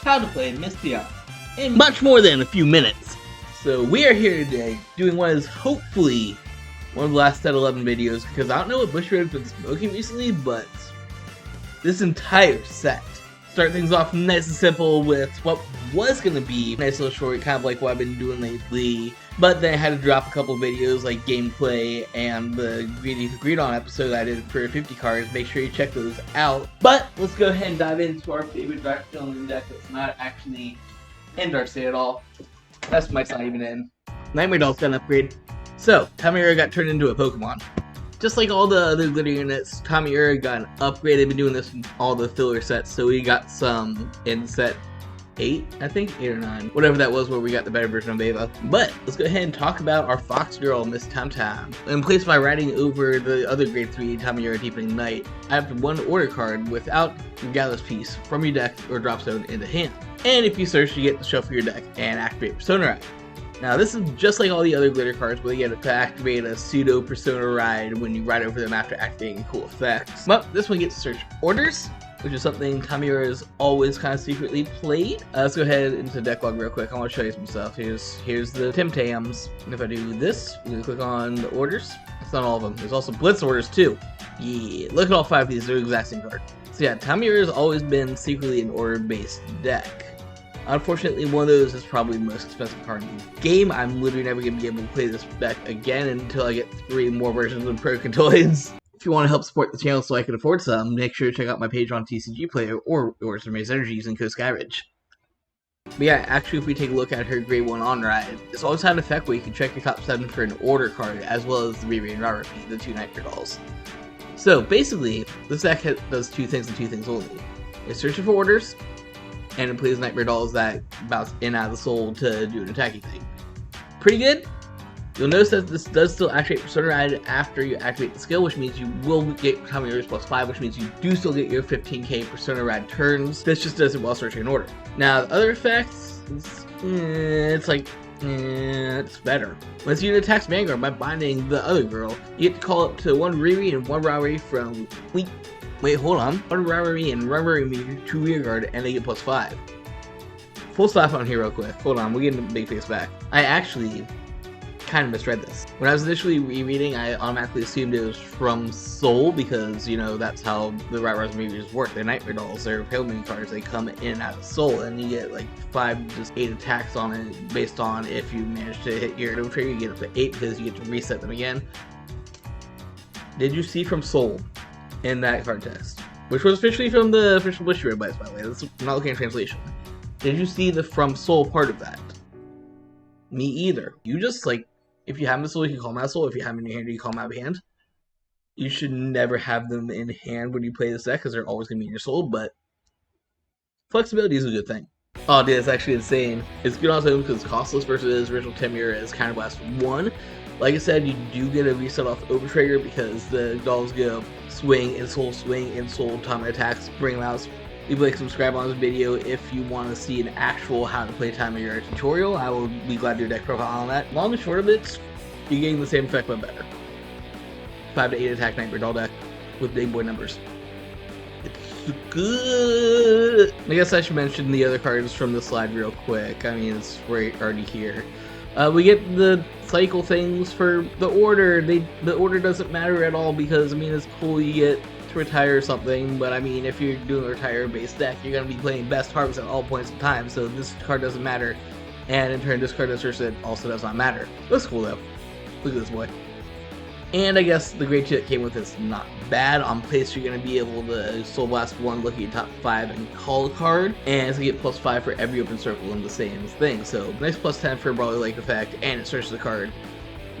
how to play Mystiark in much more than a few minutes. So we are here today doing what is hopefully one of the last set 11 videos, because I don't know what Bushiroad's been smoking recently, but this entire set. Start things off nice and simple with what was going to be a nice little short, kind of like what I've been doing lately, but then I had to drop a couple videos like gameplay and the Greedon episode I did for 50 cards. Make sure you check those out. But let's go ahead and dive into our favorite draft filling deck that's not actually in Dark State at all. That's Mike's not even in. Nightmare Doll's got an upgrade. So, Tamayura got turned into a Pokemon. Just like all the other glitter units, Tamayura got an upgrade. They've been doing this in all the filler sets, so we got some in set 8, I think? 8 or 9. Whatever that was, where we got the better version of Ava. But, let's go ahead and talk about our Fox Girl, Miss Tam Tam. In place by riding over the other grade 3 Tamayura Deepening Night, I have one order card without Gallus Piece from your deck or drop zone into hand. And if you search, you get to shuffle your deck and activate Persona Ride. Now, this is just like all the other glitter cards, where you get to activate a pseudo Persona Ride when you ride over them after activating cool effects. But this one gets to search orders, which is something Tamayura has always kind of secretly played. Let's go ahead into deck log real quick. I want to show you some stuff. Here's the Tim Tams. If I do this, I'm going to click on the orders. That's not all of them. There's also Blitz orders too. Yeah, look at all 5 of these. They're the exact same card. So yeah, Tamayura has always been secretly an order-based deck. Unfortunately, one of those is probably the most expensive card in the game. I'm literally never going to be able to play this deck again until I get 3 more versions of Procantoids. If you want to help support the channel so I can afford some, make sure to check out my page on TCG Player or Yours Raise Energy using code Skyridge. But yeah, actually, if we take a look at her Grade 1 on ride, it's always had an effect where you can check your top 7 for an order card, as well as the Retrains and Retrains, the 2 Nightmare Dolls. So basically, this deck does 2 things and 2 things only. It's searching for orders, and it plays Nightmare Dolls that bounce in and out of the soul to do an attacking thing. Pretty good. You'll notice that this does still activate Persona Ride after you activate the skill, which means you will get Tamayura's +5, which means you do still get your 15k Persona Ride turns. This just does it while searching an order. Now, the other effects, it's better. Once you attacks Vanguard by binding the other girl, you get to call up to 1 Riri and 1 Rauri from... Wait, hold on. 1 Rauri and Rauri to Rearguard, and they get +5. Full stop on here real quick. Hold on, we're getting the big face back. I actually kind of misread this. When I was initially rereading, I automatically assumed it was from Soul, because, you know, that's how the Retrains and Retrains work. They're Nightmare Dolls, they're Pale cards, they come in and out of Soul, and you get like 5 to 8 attacks on it, based on if you manage to hit your trigger, you get up to 8 because you get to reset them again. Did you see from Soul in that card text? Which was officially from the official Bushiroad advice, by the way. I'm not looking at translation. Did you see the from Soul part of that? Me either. You just, like, if you have them in Soul, you can call them out of Soul. If you have them in your hand, you can call them out of hand. You should never have them in hand when you play this deck, because they're always going to be in your Soul, but flexibility is a good thing. Oh, dude, that's actually insane. It's good on its own because it's costless versus original Tamayura is Counterblast 1. Like I said, you do get a reset off Overtrigger because the dolls go swing, and soul, time attacks, bring them out. Leave a like, subscribe on this video if you want to see an actual how to play Tamayura tutorial. I will be glad to do a deck profile on that. Long and short of it, you're getting the same effect but better. 5 to 8 attack Nightmare Doll deck with big boy numbers. It's good. I guess I should mention the other cards from the slide real quick. I mean, it's right already here. We get the cycle things for the order. The order doesn't matter at all because, I mean, it's cool you get to retire something, but I mean, if you're doing a retire-based deck, you're going to be playing Best Harvest at all points in time, so this card doesn't matter. And in turn, this card that also does not matter. Looks cool, though. Look at this boy. And I guess the grade 2 that came with it's not bad. On place, you're going to be able to Soul Blast 1, look at your top 5, and call a card. And it's going to get +5 for every open circle in the same thing. So, nice +10 for a Brawly Lake effect, and it searches the card.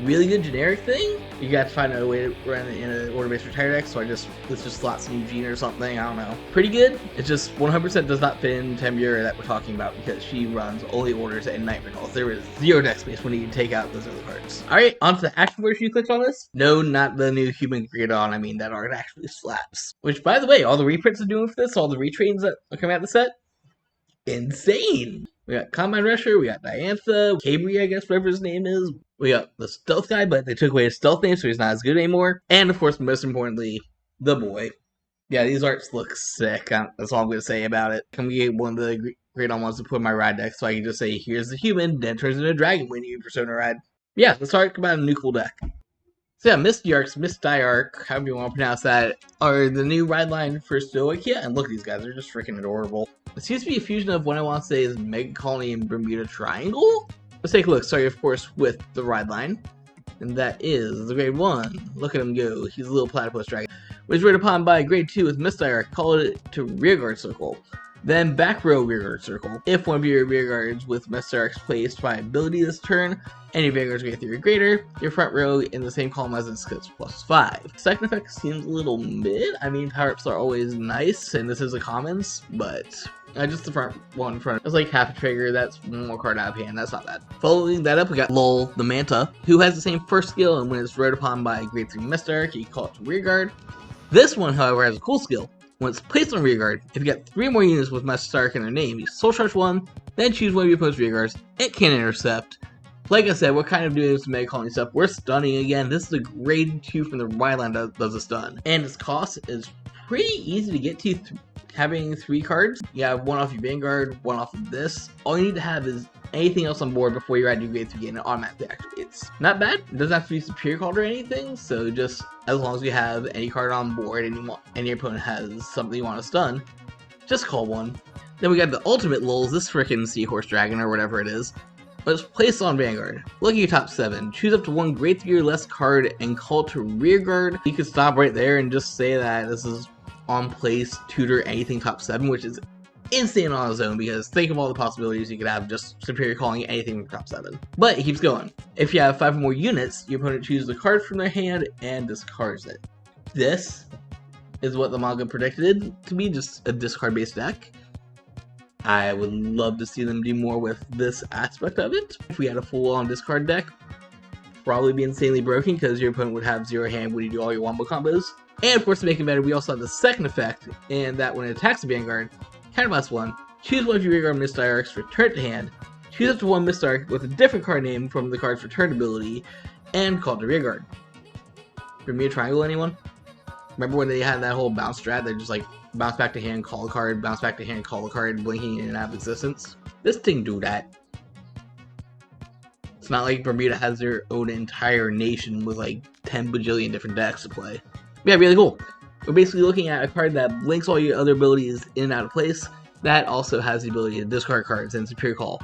Really good generic thing. You got to find a way to run it in an order-based retire deck, so let's just slot some Eugene or something, I don't know. Pretty good. It just 100% does not fit in Tamayura that we're talking about because she runs only orders and Nightmare Dolls. There is 0 deck space when you take out those other cards. Alright, on to the action version you clicked on this. No, not the new human Greedon. I mean, that art actually slaps. Which, by the way, all the reprints are doing for this, all the retrains that are coming out of the set, insane. We got Combine Rusher, we got Diantha, Cabri, I guess, whatever his name is. We got the Stealth guy, but they took away his Stealth name, so he's not as good anymore. And, of course, most importantly, the boy. Yeah, these arts look sick. That's all I'm going to say about it. Can we get one of the Greedon wants to put in my ride deck, so I can just say, here's the human, then turns into a dragon when you Persona ride. Yeah, let's talk about a new cool deck. So yeah, Mystiark, however you want to pronounce that, are the new ride line for Stoichia, and look at these guys, they're just freaking adorable. It seems to be a fusion of what I want to say is Mega Colony and Bermuda Triangle? Let's take a look, starting of course with the ride line, and that is the grade 1. Look at him go, he's a little platypus dragon. Was rated upon by grade 2 with Mystiark, called it to rearguard circle. Then back row rearguard circle. If one of your rearguards with Mystiark's placed by ability this turn, and your rearguard's grade 3 or greater, your front row in the same column as it gets +5. Second effect seems a little mid. I mean, power-ups are always nice, and this is a commons, but just the front one in front. It's like half a trigger, that's one more card out of hand, that's not bad. Following that up, we got Lol the Manta, who has the same first skill, and when it's rode upon by grade 3 Mystiark, you call it to rearguard. This one, however, has a cool skill. When it's placed on rearguard, if you get 3 more units with Mystiark in their name, you soul charge 1, then choose one of your opponent's rearguards. It can intercept. Like I said, we're kind of doing some Mega Colony stuff. We're stunning again. This is a grade 2 from the ride line that does a stun. And its cost is pretty easy to get to having 3 cards. You have one off your Vanguard, one off of this. All you need to have is anything else on board before you add your grade 3 and it automatically activates. Not bad. It doesn't have to be superior card or anything, so just as long as you have any card on board and your opponent has something you want to stun, just call one. Then we got the ultimate lulls, this frickin' seahorse dragon or whatever it is. But it's placed on Vanguard. Look at your top 7. Choose up to 1 grade 3 or less card and call to rearguard. You could stop right there and just say that this is on place, tutor anything top 7, which is insane on its own, because think of all the possibilities you could have just superior calling anything from top 7. But it keeps going. If you have 5 or more units, your opponent chooses the card from their hand and discards it. This is what the manga predicted to be, just a discard based deck. I would love to see them do more with this aspect of it. If we had a full on discard deck, probably be insanely broken because your opponent would have 0 hand when you do all your wombo combos. And of course, to make it better, we also have the second effect, and that when it attacks the Vanguard, counterblast 1, choose one of your rearguard Mystiarks, return it to hand, choose up to 1 Mystiark with a different card name from the card's return ability, and call it to rearguard. Bermuda Triangle, anyone? Remember when they had that whole bounce strat that just like bounce back to hand, call a card, bounce back to hand, call a card, blinking in and out of existence? This thing do that. It's not like Bermuda has their own entire nation with like 10 bajillion different decks to play. Yeah, really cool. We're basically looking at a card that blinks all your other abilities in and out of place. That also has the ability to discard cards and superior call.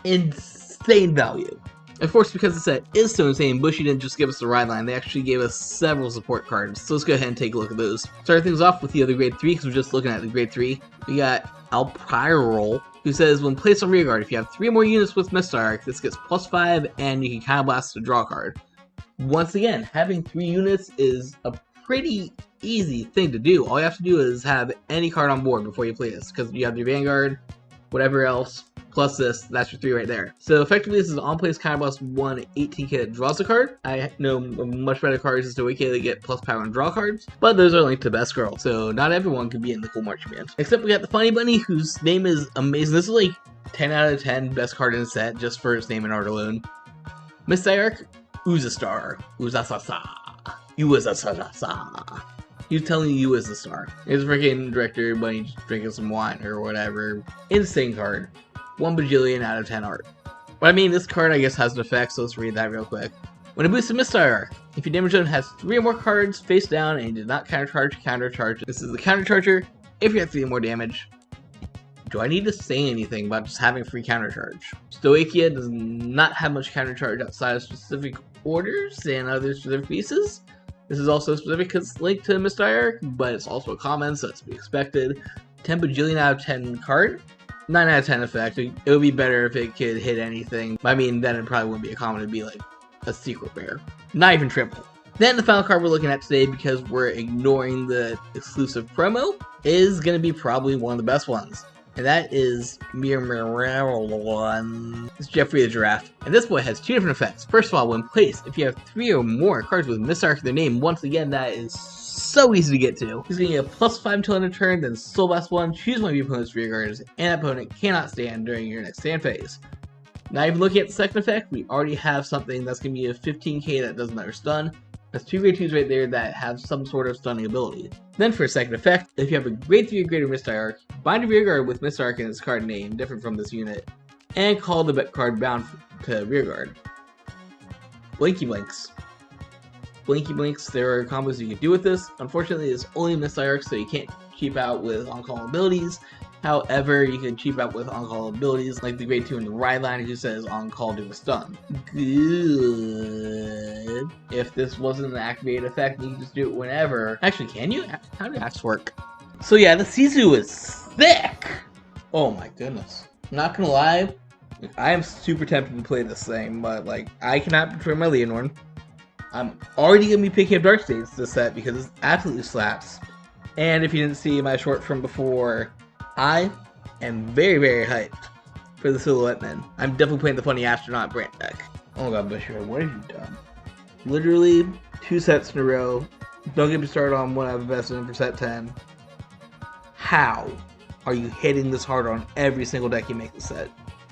Insane value. Of course, because the set is so insane, Bushy didn't just give us the ride line, they actually gave us several support cards. So let's go ahead and take a look at those. Start things off with the other grade 3, because we're just looking at the grade 3. We got Alpyrol, who says when placed on rearguard, if you have 3 more units with Mystiark, this gets +5 and you can counterblast to draw a card. Once again, having 3 units is a pretty easy thing to do. All you have to do is have any card on board before you play this, because you have your Vanguard, whatever else, plus this, that's your 3 right there. So effectively this is an on-place counterblast 1 18k that draws a card. I know much better cards is to Stoichia that get plus power and draw cards, but those are linked to Best Girl, so not everyone can be in the cool marching band. Except we got the Funny Bunny, whose name is amazing. This is like 10 out of 10 best card in the set, just for its name and art alone. Mystiark, Uzastar, Uzasasa. You is a sa. He's telling you is the star. He's a freaking director, but he's drinking some wine or whatever. Insane card. 1 bajillion out of 10 art. But I mean, this card I guess has an effect, so let's read that real quick. When it boosts a Mystiark, if your damage zone has 3 or more cards face down and you did not countercharge. This is the countercharger if you have 3 or more damage. Do I need to say anything about just having free countercharge? Stoichia does not have much countercharge outside of specific orders and other specific pieces. This is also specific because it's linked to Mystiark, but it's also a common, so it's to be expected. 10 bajillion out of 10 card. 9 out of 10 effect. It would be better if it could hit anything. I mean, then it probably wouldn't be a common, it'd be like a secret rare. Not even triple. Then the final card we're looking at today, because we're ignoring the exclusive promo, is going to be probably one of the best ones. And that is It's Jeffrey the Giraffe. And this boy has 2 different effects. First of all, when placed, if you have 3 or more cards with Mystiark in their name, once again, that is so easy to get to. He's going to get a +5 until end of turn, then Soul Blast 1, choose one of your opponent's rearguards, and that opponent cannot stand during your next stand phase. Now, even looking at the second effect, we already have something that's going to be a 15k that doesn't let her stun. That's 2 grade 2s right there that have some sort of stunning ability. Then for a second effect, if you have a grade 3 or greater Mystiark, bind a rearguard with Mystiark in its card name, different from this unit, and call the card bound to rearguard. Blinky Blinks. Blinky Blinks, there are combos you can do with this. Unfortunately, it's only Mystiark, so you can't cheap out with on-call abilities. However, you can cheap out with on-call abilities like the grade 2 in the right line who says on-call do a stun. Good. If this wasn't an activated effect, you can just do it whenever. Actually, can you? How did that work? So yeah, the Sisu is thick! Oh my goodness. Not gonna lie, I am super tempted to play this thing, but like, I cannot betray my Leonord. I'm already gonna be picking up Dark States this set because it absolutely slaps. And if you didn't see my short from before, I am very, very hyped for the Silhouette Men. I'm definitely playing the Funny Astronaut brand deck. Oh my god, Bushra, what have you done? Literally 2 sets in a row. Don't get me started on one I've invested in for set 10. How are you hitting this hard on every single deck you make this set?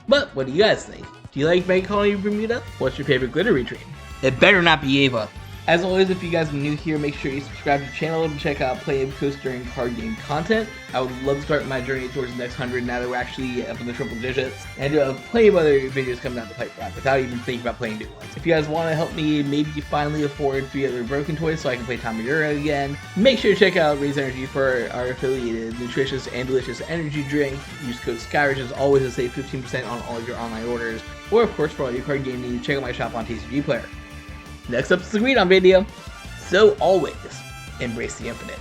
But what do you guys think? Do you like Mega Colony Bermuda? What's your favorite glitter retrain? It better not be Ava. As always, if you guys are new here, make sure you subscribe to the channel to check out Play Coast during card game content. I would love to start my journey towards the next 100 now that we're actually up in the triple digits. And plenty of other videos coming down the pipeline without even thinking about playing new ones. If you guys want to help me maybe finally afford 3 other broken toys so I can play Tamayura again, make sure to check out Raise Energy for our affiliated nutritious and delicious energy drink. Use code SKYRICH as always to save 15% on all your online orders. Or of course, for all your card game needs, check out my shop on TCG Player. Next up is the Greedon video. So always, embrace the infinite.